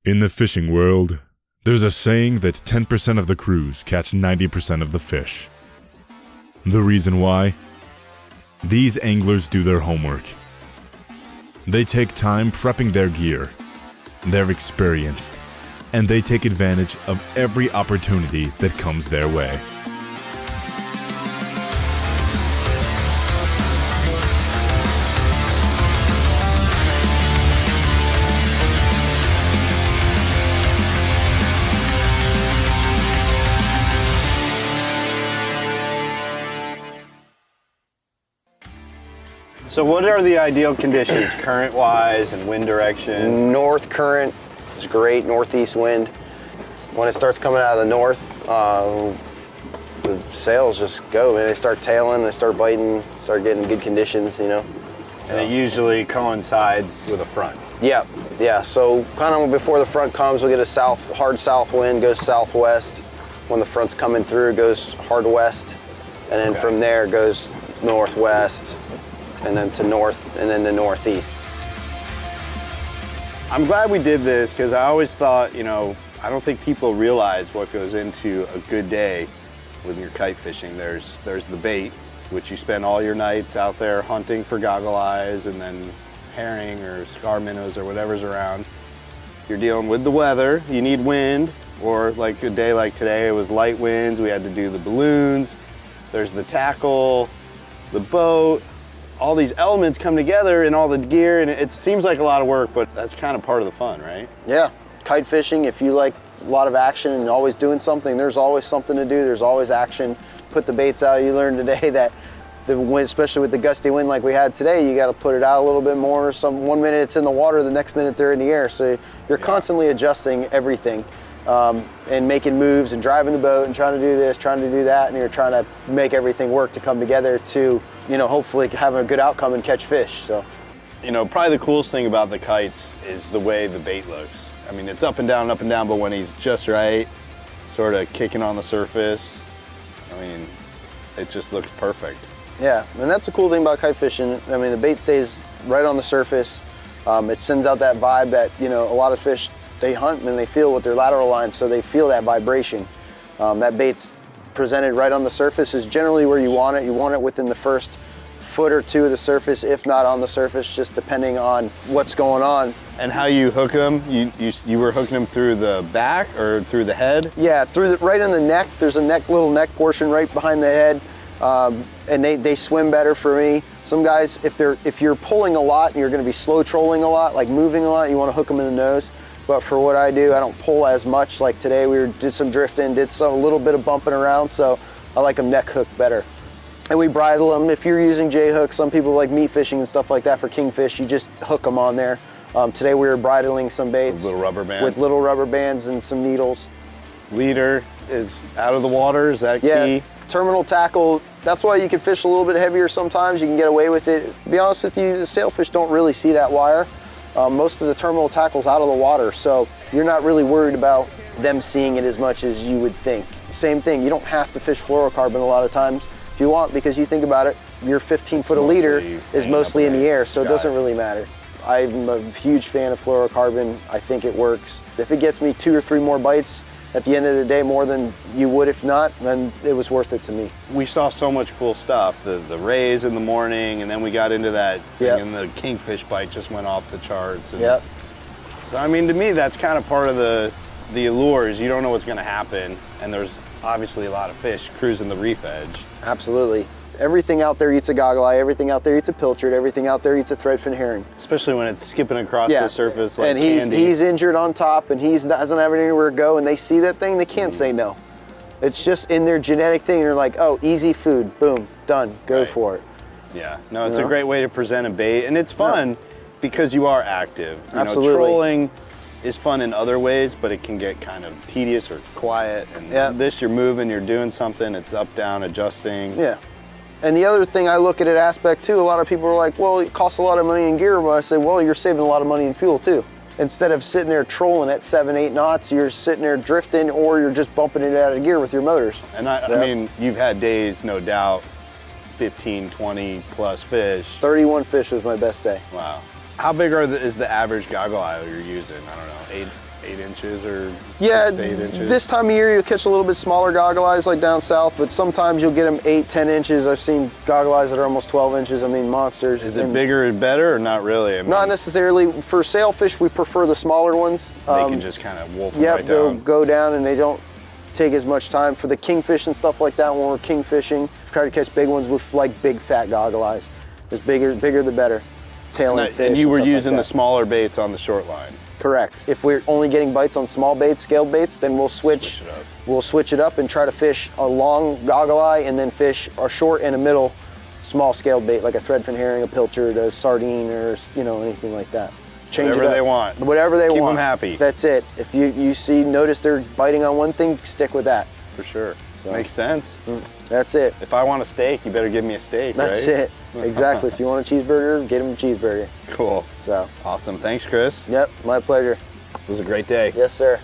In the fishing world, there's a saying that 10% of the crews catch 90% of the fish. The reason why? These anglers do their homework. They take time prepping their gear. They're experienced, and they take advantage of every opportunity that comes their way. So what are the ideal conditions, current-wise and wind direction? North current is great, northeast wind. When it starts coming out of the north, the sails just go, man. They start tailing, they start biting, start getting good conditions, you know. So. And it usually coincides with a front. Yeah. So kind of before the front comes, we'll get a hard south wind, goes southwest. When the front's coming through, it goes hard west. And then from there, it goes northwest, and then to north, and then to northeast. I'm glad we did this because I always thought, you know, I don't think people realize what goes into a good day when you're kite fishing. There's the bait, which you spend all your nights out there hunting for goggle eyes, and then herring or scar minnows or whatever's around. You're dealing with the weather, you need wind, or like a day like today, it was light winds, we had to do the balloons, there's the tackle, the boat, all these elements come together and all the gear, and it seems like a lot of work, but that's kind of part of the fun, right? Yeah, kite fishing, if you like a lot of action and always doing something, there's always something to do, there's always action. Put the baits out. You learned today that the wind, especially with the gusty wind like we had today, you got to put it out a little bit more. One minute it's in the water, the next minute they're in the air, so you're constantly adjusting everything. And making moves and driving the boat and trying to do this, trying to do that, and you're trying to make everything work to come together to, you know, hopefully have a good outcome and catch fish. So, you know, probably the coolest thing about the kites is the way the bait looks. I mean, it's up and down, but when he's just right, sort of kicking on the surface, I mean, it just looks perfect. Yeah, and that's the cool thing about kite fishing. I mean, the bait stays right on the surface. It sends out that vibe that, you know, a lot of fish, they hunt and they feel with their lateral line, so they feel that vibration. That bait's presented right on the surface is generally where you want it. You want it within the first foot or two of the surface, if not on the surface, just depending on what's going on. And how you hook them? You were hooking them through the back or through the head? Yeah, right in the neck. There's a little neck portion right behind the head, and they swim better for me. Some guys, if you're pulling a lot and you're going to be slow trolling a lot, like moving a lot, you want to hook them in the nose. But for what I do, I don't pull as much. Like today, did some drifting, a little bit of bumping around, so I like them neck hooked better. And we bridle them. If you're using J-hooks, some people like meat fishing and stuff like that for kingfish, you just hook them on there. Today we were bridling some baits. With little rubber bands? With little rubber bands and some needles. Leader is out of the water, is that key? Yeah, terminal tackle, that's why you can fish a little bit heavier sometimes. You can get away with it. To be honest with you, the sailfish don't really see that wire. Most of the terminal tackle's out of the water, so you're not really worried about them seeing it as much as you would think. Same thing, you don't have to fish fluorocarbon a lot of times if you want, because you think about it, your 15-foot a leader is mostly in the air, so it doesn't really matter. I'm a huge fan of fluorocarbon. I think it works. If it gets me 2 or 3 more bites at the end of the day, more than you would if not, then it was worth it to me. We saw so much cool stuff, the rays in the morning, and then we got into that thing, and the kingfish bite just went off the charts. And so, I mean, to me, that's kind of part of the allure is you don't know what's going to happen, and there's obviously a lot of fish cruising the reef edge. Absolutely. Everything out there eats a goggle eye, everything out there eats a pilchard, everything out there eats a threadfin herring. Especially when it's skipping across the surface like and candy. he's injured on top, and he doesn't have anywhere to go, and they see that thing, they can't say no. It's just in their genetic thing. They're like, oh, easy food, boom, done, go for it. Yeah, no, it's a great way to present a bait, and it's fun because you are active. You Absolutely. know, trolling is fun in other ways, but it can get kind of tedious or quiet. And this, you're moving, you're doing something, it's up, down, adjusting. Yeah. And the other thing I look at it aspect too, a lot of people are like, well, it costs a lot of money in gear. But I say, well, you're saving a lot of money in fuel too. Instead of sitting there trolling at 7-8 knots, you're sitting there drifting, or you're just bumping it out of gear with your motors. And I mean, you've had days, no doubt, 15, 20 plus fish. 31 fish was my best day. Wow. How big is the average goggle eye you're using? I don't know, 8 inches or Yeah, 6 to 8 inches? this time of year you'll catch a little bit smaller goggle eyes like down south, but sometimes you'll get them 8, 10 inches. I've seen goggle eyes that are almost 12 inches. I mean, monsters. Is it bigger and better or not really? I mean, Not necessarily. For sailfish, we prefer the smaller ones. They can just kind of wolf them Yep, right they'll down. go down and they don't take as much time. For the kingfish and stuff like that, when we're kingfishing, try to catch big ones with like big fat goggle eyes. Just bigger the better. Tailing fish. And you were stuff using like the that. smaller baits on the short line. Correct. If we're only getting bites on small baits, scaled baits, then we'll switch Switch it up. We'll switch it up and try to fish a long goggle eye and then fish a short and a middle small scaled bait like a threadfin herring, a pilchard, a sardine, or anything like that. Change Whatever it up. they want. Whatever they Keep want. them happy. That's it. If you notice they're biting on one thing, stick with that. For sure. So. Makes sense. That's it. If I want a steak, you better give me a steak, That's right? it. Exactly. If you want a cheeseburger, get them a cheeseburger. Cool. So. Awesome. Thanks, Chris. Yep. My pleasure. It was a great day. Yes, sir.